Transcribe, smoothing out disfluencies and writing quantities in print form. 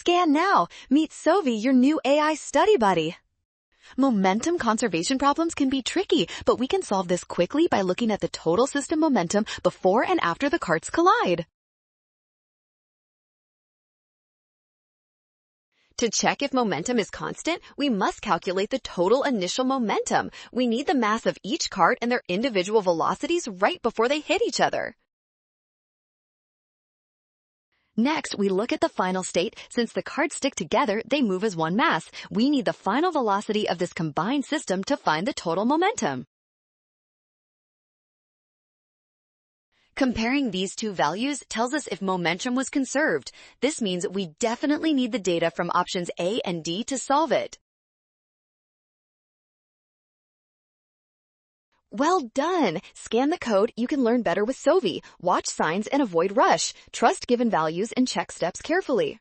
Scan now. Meet Sovi, your new AI study buddy. Momentum conservation problems can be tricky, but we can solve this quickly by looking at the total system momentum before and after the carts collide. To check if momentum is constant, we must calculate the total initial momentum. We need the mass of each cart and their individual velocities right before they hit each other. Next, we look at the final state. Since the carts stick together, they move as one mass. We need the final velocity of this combined system to find the total momentum. Comparing these two values tells us if momentum was conserved. This means we definitely need the data from options A and D to solve it. Well done! Scan the code. You can learn better with Sovi. Watch signs and avoid rush. Trust given values and check steps carefully.